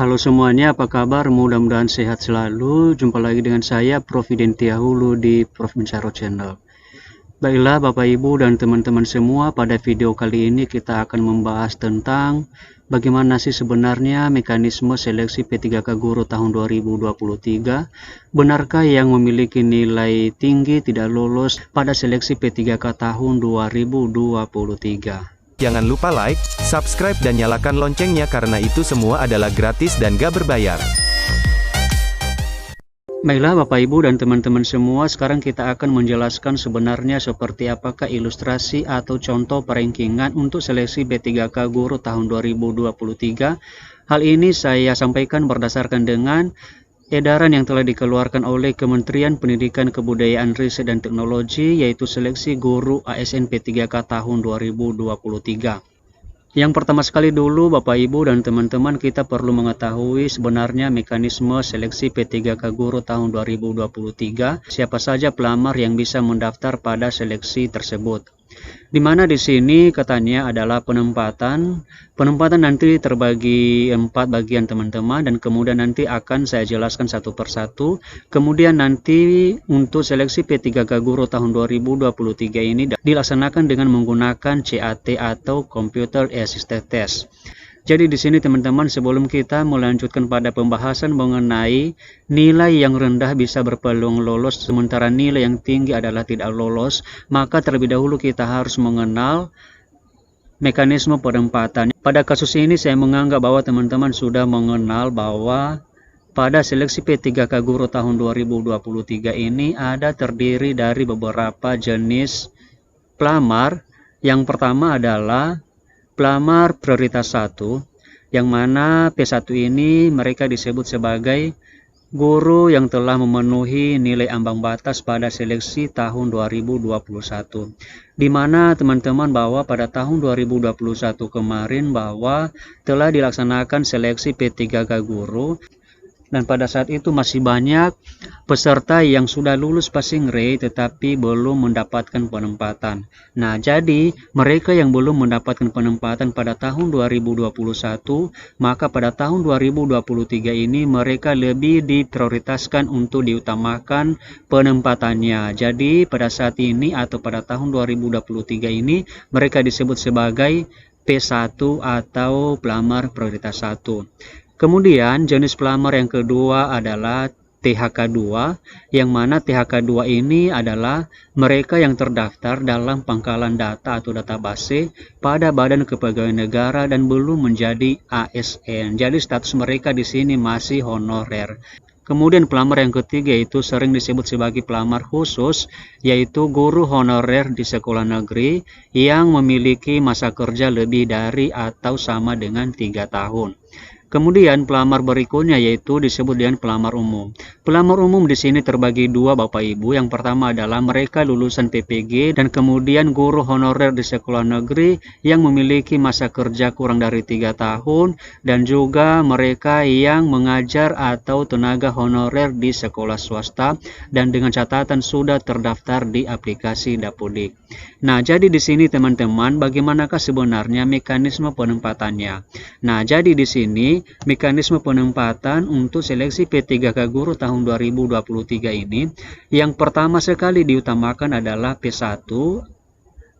Halo semuanya, apa kabar? Mudah-mudahan sehat selalu. Jumpa lagi dengan saya, Prof. Dentia Hulu di Prof. Bincaro Channel. Baiklah Bapak Ibu dan teman-teman semua, pada video kali ini kita akan membahas tentang bagaimana sih sebenarnya mekanisme seleksi P3K Guru tahun 2023. Benarkah yang memiliki nilai tinggi tidak lolos pada seleksi P3K tahun 2023? Jangan lupa like, subscribe dan nyalakan loncengnya karena itu semua adalah gratis dan gak berbayar. Baiklah Bapak Ibu dan teman-teman semua, sekarang kita akan menjelaskan sebenarnya seperti apakah ilustrasi atau contoh perankingan untuk seleksi P3K Guru tahun 2023. Hal ini saya sampaikan berdasarkan dengan edaran yang telah dikeluarkan oleh Kementerian Pendidikan Kebudayaan Riset dan Teknologi, yaitu seleksi guru ASN P3K tahun 2023. Yang pertama sekali dulu Bapak Ibu dan teman-teman, kita perlu mengetahui sebenarnya mekanisme seleksi P3K Guru tahun 2023. Siapa saja pelamar yang bisa mendaftar pada seleksi tersebut. Di mana di sini katanya adalah penempatan. Penempatan nanti terbagi 4 bagian teman-teman, dan kemudian nanti akan saya jelaskan satu persatu. Kemudian nanti untuk seleksi P3K Guru tahun 2023 ini dilaksanakan dengan menggunakan CAT atau Computer Assisted Test. Jadi di sini teman-teman, sebelum kita melanjutkan pada pembahasan mengenai nilai yang rendah bisa berpeluang lolos sementara nilai yang tinggi adalah tidak lolos, maka terlebih dahulu kita harus mengenal mekanisme penempatan. Pada kasus ini saya menganggap bahwa teman-teman sudah mengenal bahwa pada seleksi P3K Guru tahun 2023 ini ada terdiri dari beberapa jenis pelamar. Yang pertama adalah pelamar prioritas 1, yang mana P1 ini mereka disebut sebagai guru yang telah memenuhi nilai ambang batas pada seleksi tahun 2021. Di mana teman-teman bahwa pada tahun 2021 kemarin bahwa telah dilaksanakan seleksi P3K Guru. Dan pada saat itu masih banyak peserta yang sudah lulus passing rate tetapi belum mendapatkan penempatan. Nah, jadi mereka yang belum mendapatkan penempatan pada tahun 2021, maka pada tahun 2023 ini mereka lebih diprioritaskan untuk diutamakan penempatannya. Jadi pada saat ini atau pada tahun 2023 ini mereka disebut sebagai P1 atau pelamar prioritas 1. Kemudian jenis pelamar yang kedua adalah THK2, yang mana THK2 ini adalah mereka yang terdaftar dalam pangkalan data atau database pada Badan Kepegawaian Negara dan belum menjadi ASN. Jadi status mereka di sini masih honorer. Kemudian pelamar yang ketiga itu sering disebut sebagai pelamar khusus, yaitu guru honorer di sekolah negeri yang memiliki masa kerja lebih dari atau sama dengan 3 tahun. Kemudian pelamar berikutnya yaitu disebut dengan pelamar umum. Pelamar umum di sini terbagi 2 Bapak Ibu. Yang pertama adalah mereka lulusan PPG dan kemudian guru honorer di sekolah negeri yang memiliki masa kerja kurang dari 3 tahun, dan juga mereka yang mengajar atau tenaga honorer di sekolah swasta dan dengan catatan sudah terdaftar di aplikasi Dapodik. Nah, jadi di sini teman-teman, bagaimanakah sebenarnya mekanisme penempatannya? Nah, jadi di sini mekanisme penempatan untuk seleksi P3K Guru tahun 2023 ini, yang pertama sekali diutamakan adalah P1.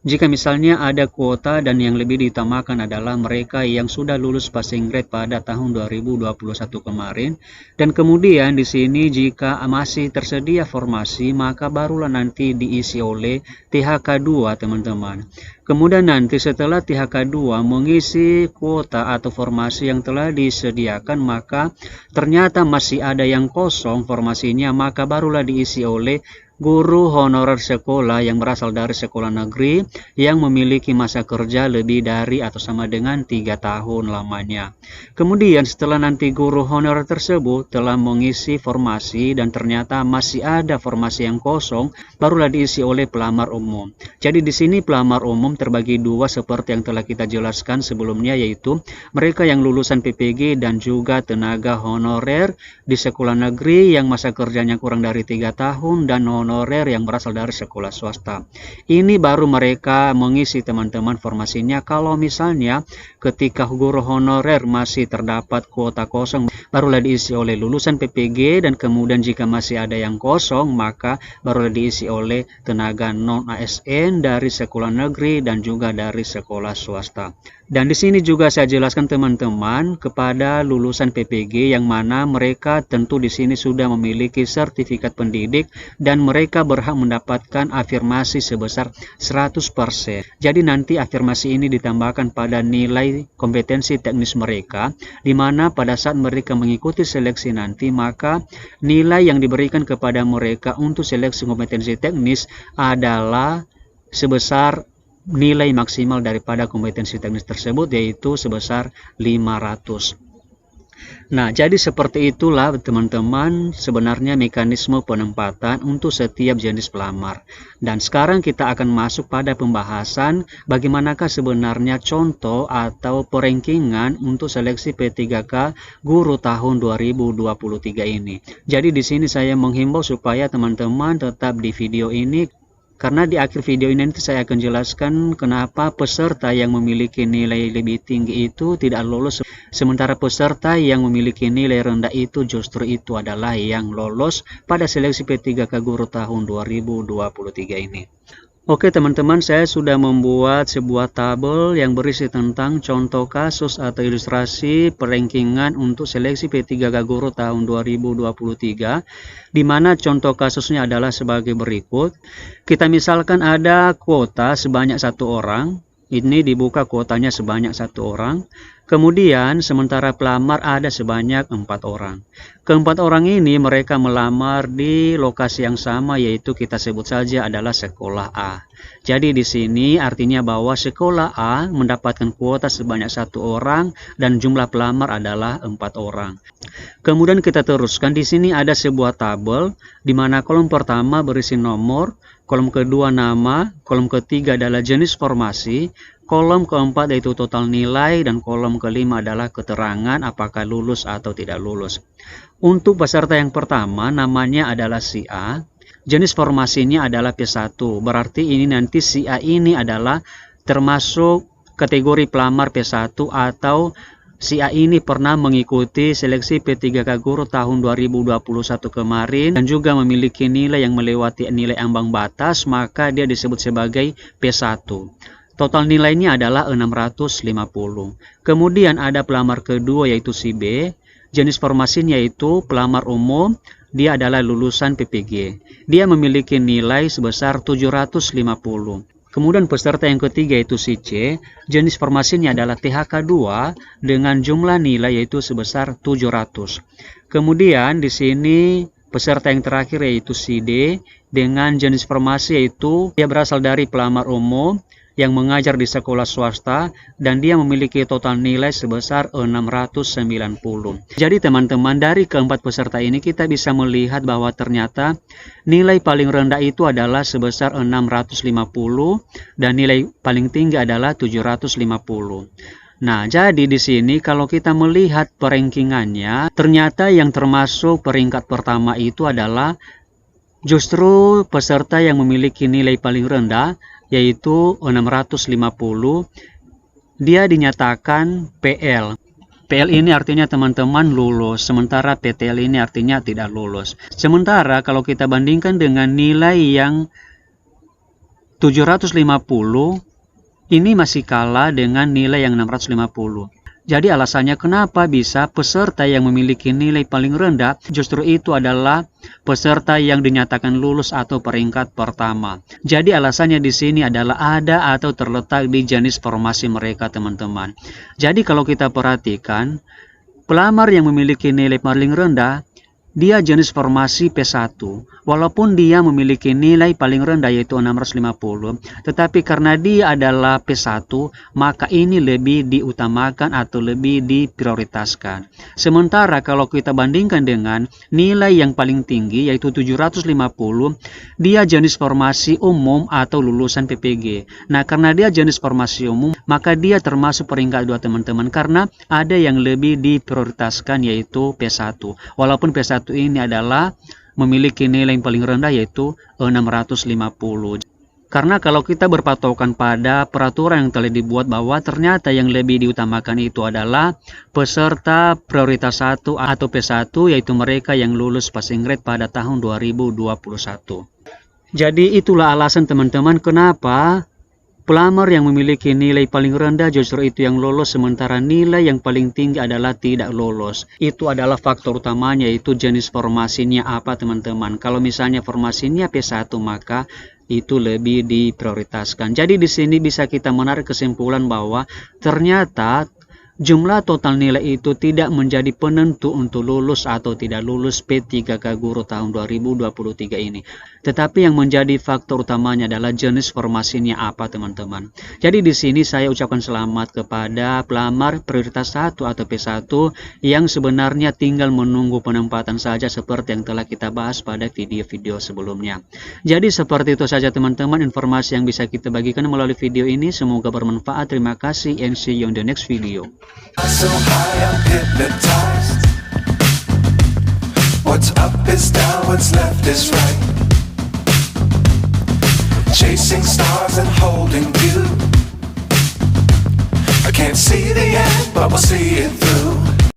Jika misalnya ada kuota, dan yang lebih diutamakan adalah mereka yang sudah lulus passing grade pada tahun 2021 kemarin. Dan kemudian di sini jika masih tersedia formasi, maka barulah nanti diisi oleh THK2 teman-teman. Kemudian nanti setelah THK2 mengisi kuota atau formasi yang telah disediakan, maka ternyata masih ada yang kosong formasinya, maka barulah diisi oleh guru honorer sekolah yang berasal dari sekolah negeri yang memiliki masa kerja lebih dari atau sama dengan 3 tahun lamanya. Kemudian setelah nanti guru honorer tersebut telah mengisi formasi dan ternyata masih ada formasi yang kosong, barulah diisi oleh pelamar umum. Jadi di sini pelamar umum terbagi 2 seperti yang telah kita jelaskan sebelumnya, yaitu mereka yang lulusan PPG dan juga tenaga honorer di sekolah negeri yang masa kerjanya kurang dari 3 tahun dan honorer honorer yang berasal dari sekolah swasta. Ini baru mereka mengisi teman-teman formasinya. Kalau misalnya ketika guru honorer masih terdapat kuota kosong, barulah diisi oleh lulusan PPG, dan kemudian jika masih ada yang kosong, maka barulah diisi oleh tenaga non-ASN dari sekolah negeri dan juga dari sekolah swasta. Dan di sini juga saya jelaskan teman-teman kepada lulusan PPG yang mana mereka tentu di sini sudah memiliki sertifikat pendidik dan mereka berhak mendapatkan afirmasi sebesar 100%. Jadi nanti afirmasi ini ditambahkan pada nilai kompetensi teknis mereka, di mana pada saat mereka mengikuti seleksi nanti, maka nilai yang diberikan kepada mereka untuk seleksi kompetensi teknis adalah sebesar nilai maksimal daripada kompetensi teknis tersebut, yaitu sebesar 500. Nah, jadi seperti itulah teman-teman sebenarnya mekanisme penempatan untuk setiap jenis pelamar. Dan sekarang kita akan masuk pada pembahasan bagaimanakah sebenarnya contoh atau perankingan untuk seleksi P3K guru tahun 2023 ini. Jadi di sini saya menghimbau supaya teman-teman tetap di video ini, karena di akhir video ini nanti saya akan jelaskan kenapa peserta yang memiliki nilai lebih tinggi itu tidak lolos, sementara peserta yang memiliki nilai rendah itu justru itu adalah yang lolos pada seleksi P3K guru tahun 2023 ini. Oke teman-teman, saya sudah membuat sebuah tabel yang berisi tentang contoh kasus atau ilustrasi perankingan untuk seleksi P3K guru tahun 2023, di mana contoh kasusnya adalah sebagai berikut. Kita misalkan ada kuota sebanyak 1 orang, ini dibuka kuotanya sebanyak 1 orang. Kemudian sementara pelamar ada sebanyak 4 orang. Keempat orang ini mereka melamar di lokasi yang sama, yaitu kita sebut saja adalah sekolah A. Jadi di sini artinya bahwa sekolah A mendapatkan kuota sebanyak 1 orang dan jumlah pelamar adalah 4 orang. Kemudian kita teruskan, di sini ada sebuah tabel di mana kolom pertama berisi nomor, kolom kedua nama, kolom ketiga adalah jenis formasi, kolom keempat yaitu total nilai, dan kolom kelima adalah keterangan apakah lulus atau tidak lulus. Untuk peserta yang pertama namanya adalah si A, jenis formasinya adalah P1, berarti ini nanti si A ini adalah termasuk kategori pelamar P1 atau si A ini pernah mengikuti seleksi P3K guru tahun 2021 kemarin dan juga memiliki nilai yang melewati nilai ambang batas, maka dia disebut sebagai P1. Total nilainya adalah 650. Kemudian ada pelamar kedua yaitu si B. Jenis formasinya yaitu pelamar umum. Dia adalah lulusan PPG. Dia memiliki nilai sebesar 750. Kemudian peserta yang ketiga yaitu si C. Jenis formasinya adalah THK2 dengan jumlah nilai yaitu sebesar 700. Kemudian di sini peserta yang terakhir yaitu si D dengan jenis formasi yaitu dia berasal dari pelamar umum yang mengajar di sekolah swasta dan dia memiliki total nilai sebesar 690. Jadi teman-teman, dari keempat peserta ini kita bisa melihat bahwa ternyata nilai paling rendah itu adalah sebesar 650 dan nilai paling tinggi adalah 750. Nah, jadi di sini kalau kita melihat perankingannya, ternyata yang termasuk peringkat pertama itu adalah justru peserta yang memiliki nilai paling rendah yaitu 650. Dia dinyatakan PL. PL ini artinya teman-teman lulus, sementara PTL ini artinya tidak lulus. Sementara kalau kita bandingkan dengan nilai yang 750, ini masih kalah dengan nilai yang 650. Jadi alasannya kenapa bisa peserta yang memiliki nilai paling rendah justru itu adalah peserta yang dinyatakan lulus atau peringkat pertama. Jadi alasannya di sini adalah ada atau terletak di jenis formasi mereka teman-teman. Jadi kalau kita perhatikan, pelamar yang memiliki nilai paling rendah dia jenis formasi P1, walaupun dia memiliki nilai paling rendah yaitu 650, tetapi karena dia adalah P1, maka ini lebih diutamakan atau lebih diprioritaskan. Sementara kalau kita bandingkan dengan nilai yang paling tinggi yaitu 750, dia jenis formasi umum atau lulusan PPG. Nah, karena dia jenis formasi umum, maka dia termasuk peringkat 2 teman-teman, karena ada yang lebih diprioritaskan yaitu P1. Walaupun P1 ini adalah memiliki nilai yang paling rendah yaitu 650. Karena kalau kita berpatokan pada peraturan yang telah dibuat bahwa ternyata yang lebih diutamakan itu adalah peserta prioritas 1 atau P1, yaitu mereka yang lulus passing grade pada tahun 2021. Jadi itulah alasan teman-teman kenapa pelamar yang memiliki nilai paling rendah justru itu yang lolos, sementara nilai yang paling tinggi adalah tidak lolos. Itu adalah faktor utamanya, yaitu jenis formasinya apa teman-teman. Kalau misalnya formasinya P1 maka itu lebih diprioritaskan. Jadi di sini bisa kita menarik kesimpulan bahwa ternyata jumlah total nilai itu tidak menjadi penentu untuk lulus atau tidak lulus P3K Guru tahun 2023 ini. Tetapi yang menjadi faktor utamanya adalah jenis formasinya apa teman-teman. Jadi di sini saya ucapkan selamat kepada pelamar prioritas 1 atau P1 yang sebenarnya tinggal menunggu penempatan saja seperti yang telah kita bahas pada video-video sebelumnya. Jadi seperti itu saja teman-teman informasi yang bisa kita bagikan melalui video ini. Semoga bermanfaat. Terima kasih and see you on the next video. So high I'm hypnotized. What's up is down, what's left is right. Chasing stars and holding you. I can't see the end, but we'll see it through.